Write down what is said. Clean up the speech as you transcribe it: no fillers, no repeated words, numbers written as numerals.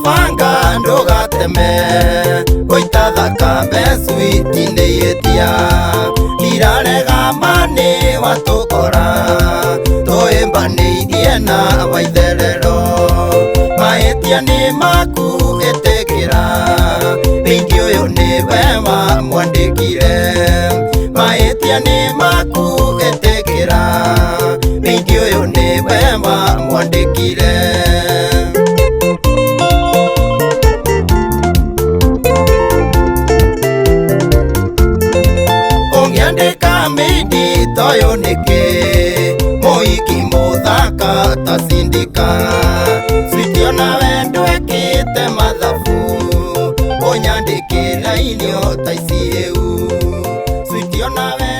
banga ndugateme goita thakame switi-inĩ ihĩtia ndirarega mani watukora twĩmbanĩirie na waitherero mahĩtia nĩ maku ĩtĩkĩra wĩingĩ ũyũ nĩwe wamwandĩkire mahĩtia nĩ maku ĩtĩkĩra wĩingĩ ũyũ nĩwe wamwandĩkire ũngĩandĩka mĩindi toyũ nĩkĩ mũhiki mũthaka ta Sindika Switi onawe ndwĩkĩte mathabu ũnyandĩkĩra irio ta ici rĩu Switi onawe